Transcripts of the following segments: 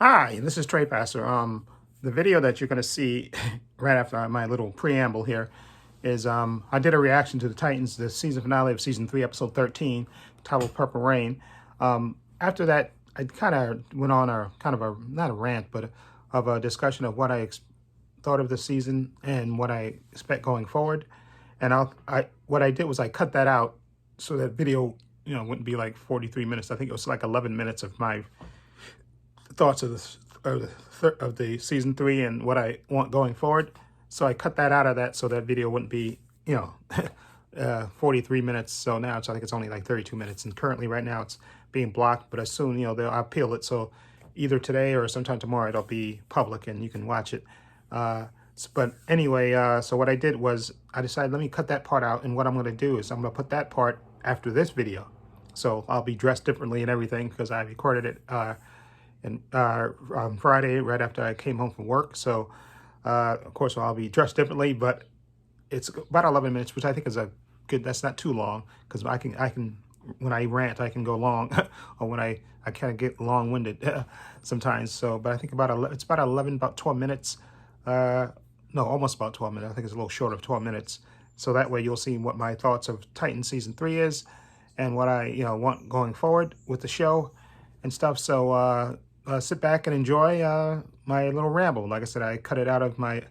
Hi, this is Trey Passer. The video that you're going to see right after my little preamble here is I did a reaction to the Titans, the season finale of season 3, episode 13, titled Purple Rain. After that, I kind of went on a kind of a not a rant, but of a discussion of what I thought of the season and what I expect going forward. And what I did was I cut that out so that video wouldn't be like 43 minutes. I think it was like 11 minutes of my thoughts of the season 3 and what I want going forward. So I cut that out of that so that video wouldn't be 43 minutes. So now I think it's only like 32 minutes, and currently right now it's being blocked. But as soon they'll appeal it, so either today or sometime tomorrow it'll be public and you can watch it. But anyway, so what I did was I decided let me cut that part out, and what I'm going to do is I'm going to put that part after this video. So I'll be dressed differently and everything because I recorded it on Friday right after I came home from work. So of course I'll be dressed differently, but it's about 11 minutes, which I think is a good. That's not too long because I can when I rant I can go long, or when I kind of get long-winded sometimes. So, but I think it's about 11, about 12 minutes. No, almost about 12 minutes. I think it's a little short of 12 minutes. So that way you'll see what my thoughts of Titan season 3 is, and what I want going forward with the show and stuff. So sit back and enjoy my little ramble. Like I said, I cut it out of my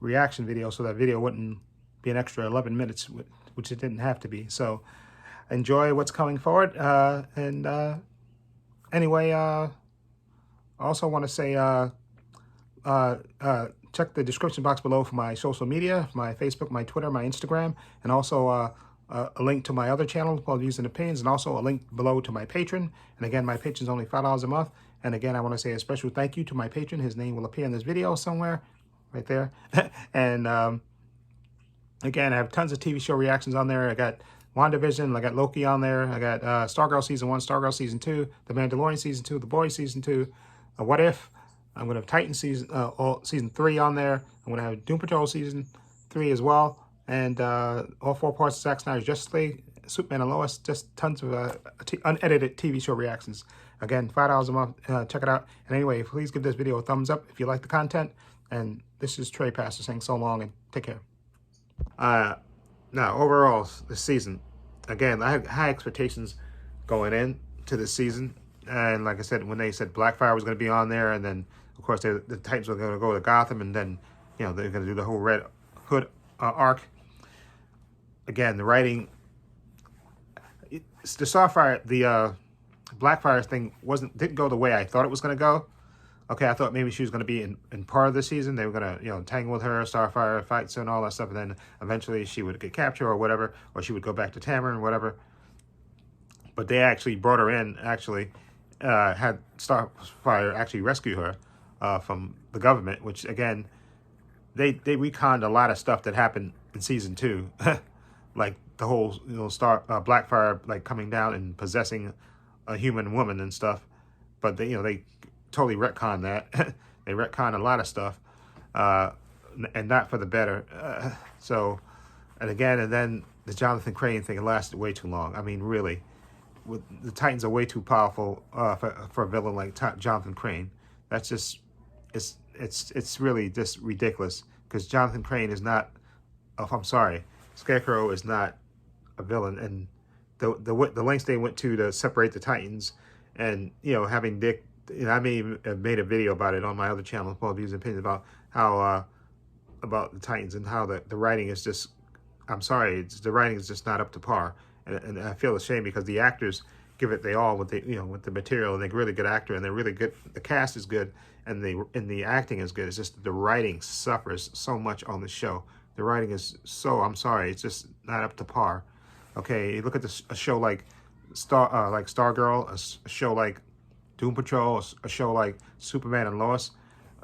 reaction video so that video wouldn't be an extra 11 minutes, which it didn't have to be. So enjoy what's coming forward. Anyway, I also want to say check the description box below for my social media, my Facebook, my Twitter, my Instagram, and also a link to my other channel called Views and Opinions, and also a link below to my patron. And again, my patron's only $5 a month. And again, I want to say a special thank you to my patron. His name will appear in this video somewhere, right there. And again, I have tons of TV show reactions on there. I got WandaVision, I got Loki on there. I got Stargirl Season 1, Stargirl Season 2, The Mandalorian Season 2, The Boys Season 2, What If. I'm going to have Titan Season 3 on there. I'm going to have Doom Patrol Season 3 as well. And all 4 parts of Zack Snyder's Justice League, Superman and Lois, just tons of unedited TV show reactions. Again, $5 a month. Check it out. And anyway, please give this video a thumbs up if you like the content. And this is Trey Passer saying so long and take care. Now, overall, this season, again, I had high expectations going into this season. And like I said, when they said Blackfire was going to be on there, and then, of course, the Titans were going to go to Gotham, and then, they're going to do the whole Red Hood arc. Again, the writing, the Starfire, the Blackfire thing didn't go the way I thought it was going to go. Okay, I thought maybe she was going to be in part of the season. They were going to, tangle with her, Starfire, fights and all that stuff, and then eventually she would get captured or whatever, or she would go back to Tamaran or whatever. But they actually brought her in, had Starfire actually rescue her from the government, which, again, they reconned a lot of stuff that happened in season 2, like the whole Blackfire like coming down and possessing a human woman and stuff. But they totally retconned that. They retconned a lot of stuff, and not for the better. And then the Jonathan Crane thing, it lasted way too long. I mean, really, the Titans are way too powerful for a villain like Jonathan Crane. That's just it's really just ridiculous, because Jonathan Crane is not. Oh, I'm sorry, Scarecrow is not a villain, and the lengths they went to separate the Titans, and having Dick. I may even have made a video about it on my other channel, Paul Views and Opinions, about how about the Titans and how the writing is just. I'm sorry, the writing is just not up to par, and I feel ashamed because the actors give it they all with the material, and they're really good actor, and they're really good. The cast is good, and the acting is good. It's just the writing suffers so much on the show. The writing is so. I'm sorry, it's just not up to par. Okay, you look at a show like Stargirl, a show like Doom Patrol, a show like Superman and Lois,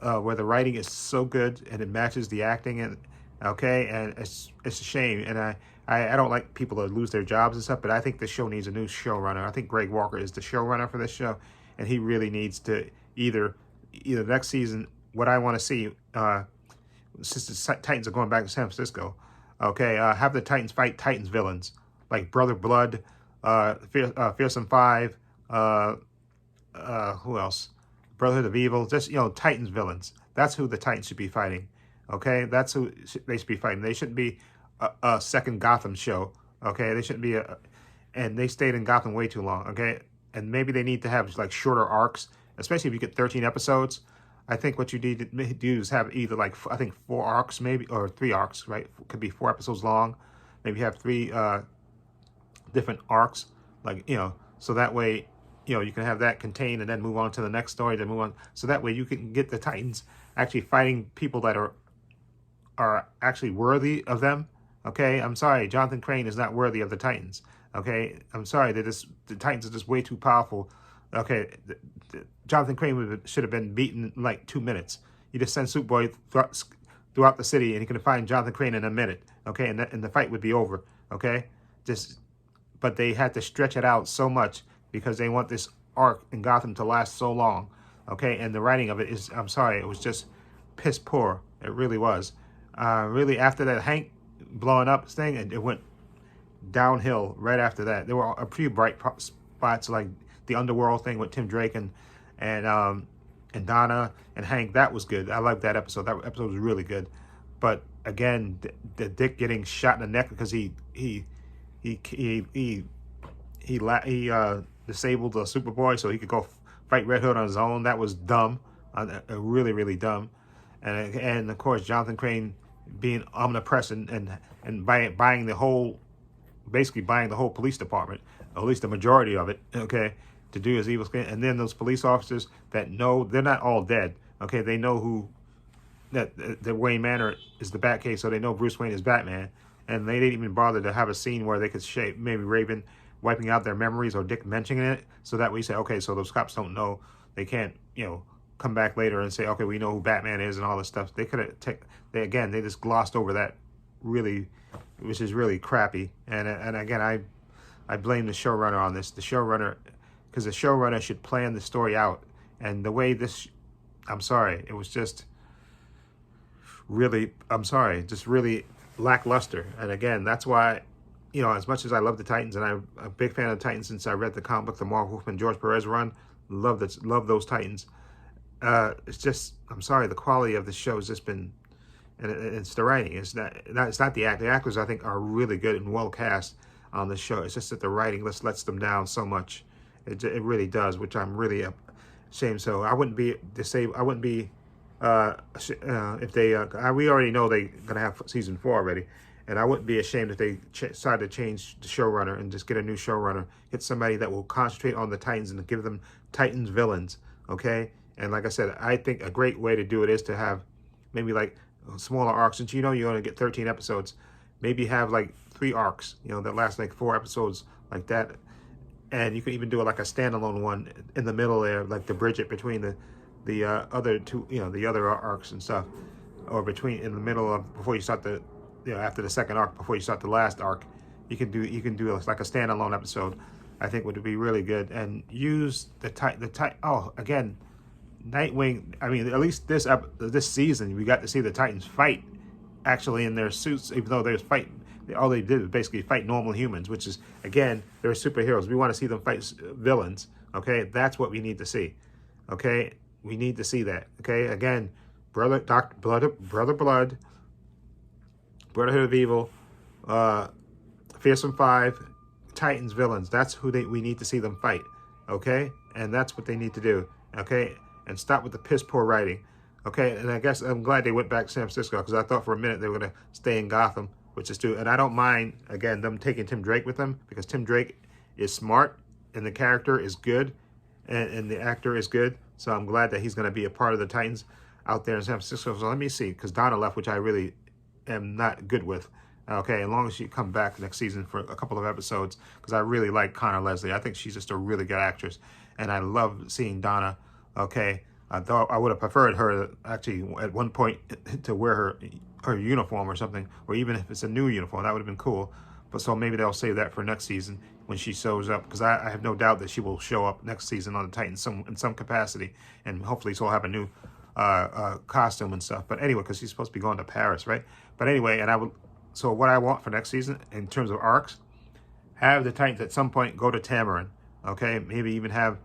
where the writing is so good and it matches the acting, and it's a shame. And I don't like people to lose their jobs and stuff, but I think the show needs a new showrunner. I think Greg Walker is the showrunner for this show, and he really needs to either next season. What I want to see, since the Titans are going back to San Francisco, have the Titans fight Titans villains like Brother Blood, Fearsome Five. Who else? Brotherhood of Evil, just, Titans villains. That's who the Titans should be fighting. Okay, that's who they should be fighting. They shouldn't be a second Gotham show. Okay, they shouldn't be and they stayed in Gotham way too long. Okay, and maybe they need to have like shorter arcs, especially if you get 13 episodes. I think what you need to do is have either like, I think 4 arcs maybe, or 3 arcs, right? Could be 4 episodes long. Maybe have 3 different arcs, like, so that way, you can have that contained and then move on to the next story, then move on. So that way you can get the Titans actually fighting people that are actually worthy of them. Okay, I'm sorry, Jonathan Crane is not worthy of the Titans. Okay, I'm sorry, the Titans are just way too powerful. Okay, Jonathan Crane should have been beaten in like 2 minutes. You just send Superboy throughout the city, and he can find Jonathan Crane in a minute. Okay, and the fight would be over. Okay, but they had to stretch it out so much because they want this arc in Gotham to last so long. Okay, and the writing of it is, I'm sorry, it was just piss poor. It really was. Really, after that Hank blowing up thing, it went downhill right after that. There were a few bright spots, like the Underworld thing with Tim Drake and Donna and Hank. That was good. I liked that episode. That episode was really good. But again, the Dick getting shot in the neck because he disabled the Superboy so he could go fight Red Hood on his own. That was dumb. Really, really dumb. And of course, Jonathan Crane being omnipresent and buying the whole, basically buying the whole police department, or at least the majority of it, okay, to do his evil skin. And then those police officers that know, they're not all dead, okay, they know that Wayne Manor is the Batcave, so they know Bruce Wayne is Batman, and they didn't even bother to have a scene where they could shape maybe Raven wiping out their memories or Dick mentioning it, so that we say, okay, so those cops don't know, they can't, come back later and say, okay, we know who Batman is and all this stuff. They could have they just glossed over that, really, which is really crappy. And again, I blame the showrunner on this. The showrunner, because the showrunner should plan the story out. And the way this, I'm sorry, it was just really, just really lackluster. And again, that's why, as much as I love the Titans, and I'm a big fan of the Titans since I read the comic book, the Marv Wolfman, George Perez run, love those Titans. It's just, I'm sorry, the quality of the show has just been, and it's the writing. It's not the acting. The actors, I think, are really good and well cast on the show. It's just that the writing lets them down so much. It really does, which I'm really ashamed. So I wouldn't be disabled. I wouldn't be if they. We already know they're gonna have season 4 already, and I wouldn't be ashamed if they decide to change the showrunner and just get a new showrunner, get somebody that will concentrate on the Titans and give them Titans villains. Okay. And like I said, I think a great way to do it is to have maybe like smaller arcs. Since you're going to get 13 episodes, maybe have like 3 arcs, that last like 4 episodes like that. And you can even do it like a standalone one in the middle there, like to bridge it between the other 2, the other arcs and stuff, or in the middle of, before you start after the second arc, before you start the last arc, you can do like a standalone episode. I think would be really good, and use again. Nightwing, I mean, at least this season, we got to see the Titans fight actually in their suits, even though all they did was basically fight normal humans, which is, again, they're superheroes. We want to see them fight villains, okay? That's what we need to see, okay? We need to see that, okay? Again, Brother Blood, Brotherhood of Evil, Fearsome 5, Titans villains. That's who we need to see them fight, okay? And that's what they need to do, okay? And stop with the piss poor writing, okay? And I guess I'm glad they went back to San Francisco, because I thought for a minute they were going to stay in Gotham, which is true. And I don't mind, again, them taking Tim Drake with them, because Tim Drake is smart and the character is good and the actor is good. So I'm glad that he's going to be a part of the Titans out there in San Francisco. So let me see, because Donna left, which I really am not good with. Okay, as long as she come back next season for a couple of episodes, because I really like Connor Leslie. I think she's just a really good actress, and I love seeing Donna. Okay, I thought I would have preferred her actually at one point to wear her uniform or something, or even if it's a new uniform, that would have been cool. But so maybe they'll save that for next season when she shows up, because I have no doubt that she will show up next season on the Titans in some capacity, and hopefully she'll have a new costume and stuff. But anyway, because she's supposed to be going to Paris, right? But anyway, so what I want for next season in terms of arcs, have the Titans at some point go to Tamaran, okay? Maybe even have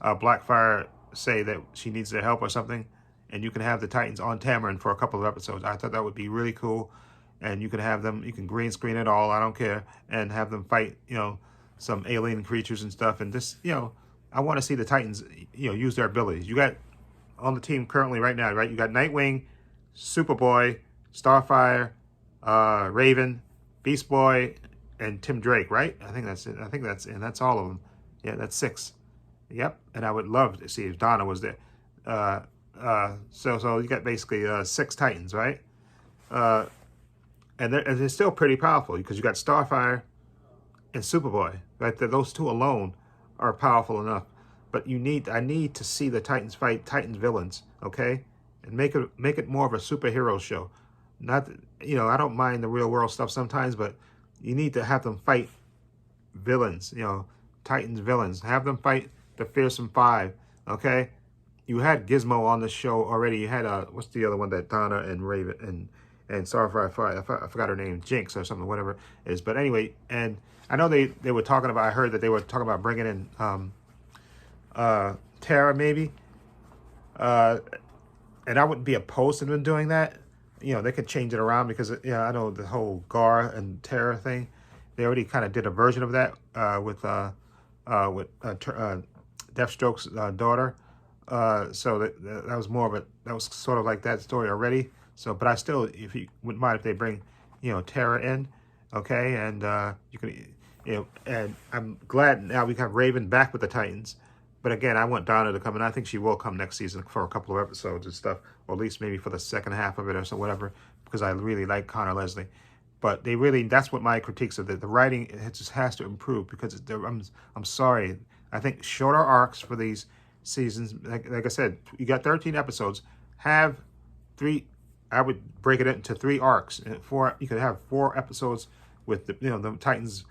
Blackfire say that she needs their help or something, and you can have the Titans on Tamarin for a couple of episodes. I thought that would be really cool, and you can have them. You can green screen it all. I don't care, and have them fight. Some alien creatures and stuff. And this, I want to see the Titans, use their abilities. You got on the team currently right now, right? You got Nightwing, Superboy, Starfire, Raven, Beast Boy, and Tim Drake, right? I think that's it. And that's all of them. Yeah, that's 6. Yep. And I would love to see if Donna was there. So you got basically 6 Titans, right? And they're still pretty powerful because you got Starfire and Superboy, right? Those 2 alone are powerful enough. But I need to see the Titans fight Titans villains, okay? And make it more of a superhero show. Not, I don't mind the real world stuff sometimes, but you need to have them fight villains, Titans villains. Have them fight the Fearsome Five, okay? You had Gizmo on the show already. You had what's the other one that Donna and Raven and Starfire fight? I forgot her name, Jinx or something, whatever it is. But anyway, and I know they were talking about. I heard that they were talking about bringing in Tara maybe, and I wouldn't be opposed to them doing that. They could change it around because I know the whole Gar and Tara thing. They already kind of did a version of that with Deathstroke's daughter. So that was more of that was sort of like that story already. So, but I still, if you wouldn't mind if they bring, Tara in, okay, and you can, and I'm glad now we have Raven back with the Titans. But again, I want Donna to come, and I think she will come next season for a couple of episodes and stuff, or at least maybe for the second half of it or so, whatever, because I really like Connor Leslie. But that's what my critiques of the writing, it just has to improve because I'm sorry. I think shorter arcs for these seasons, like I said, you got 13 episodes, have 3, I would break it into 3 arcs. And you could have 4 episodes with the Titans,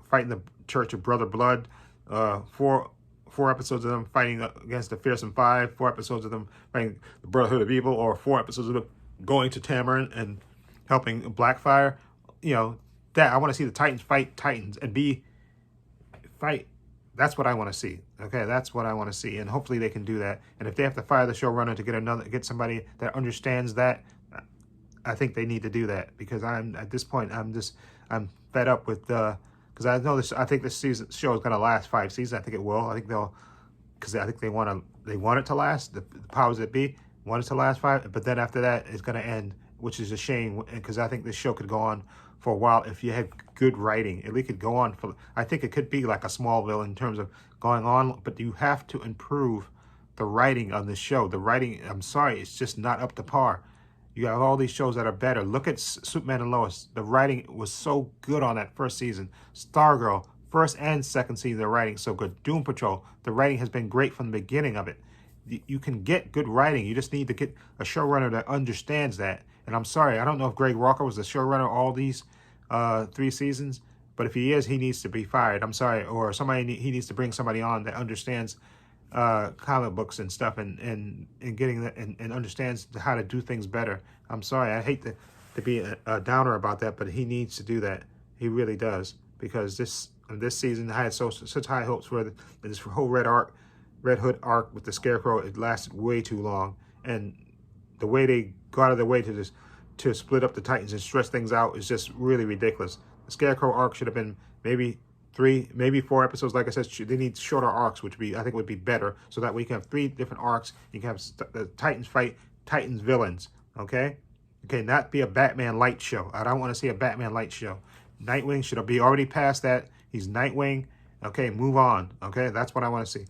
fighting the Church of Brother Blood, 4 episodes of them fighting against the Fearsome Five, 4 episodes of them fighting the Brotherhood of Evil, or 4 episodes of them going to Tamarin and helping Blackfire. That I want to see the Titans fight Titans and fight. That's what I want to see. Okay, that's what I want to see, and hopefully they can do that. And if they have to fire the showrunner to get somebody that understands that, I think they need to do that because at this point I'm fed up with because I know this. I think this show is going to last 5 seasons. I think it will. I think because I think they want it to last. The powers that be want it to last 5, but then after that it's going to end, which is a shame because I think this show could go on for a while if you had good writing. It could go on for. I think it could be like a Smallville in terms of going on, but you have to improve the writing on this show. The writing, I'm sorry, it's just not up to par. You have all these shows that are better. Look at Superman and Lois. The writing was so good on that first season. Stargirl, first and second season, the writing so good. Doom Patrol, the writing has been great from the beginning of it. You can get good writing. You just need to get a showrunner that understands that. And I'm sorry, I don't know if Greg Walker was the showrunner all these 3 seasons, but if he is, he needs to be fired. I'm sorry, or he needs to bring somebody on that understands comic books and stuff and getting that and understands how to do things better. I'm sorry, I hate to be a downer about that, but he needs to do that. He really does, because this season I had such high hopes for this whole Red Hood arc with the Scarecrow. It lasted way too long, and the way they go out of their way to split up the Titans and stretch things out is just really ridiculous. The Scarecrow arc should have been maybe 3, maybe 4 episodes. Like I said, they need shorter arcs, which I think would be better, so that we can have 3 different arcs. You can have the Titans fight Titans villains, okay, not be a Batman light show. I don't want to see a Batman light show. Nightwing should be already past that. He's Nightwing. Okay, move on. Okay, that's what I want to see.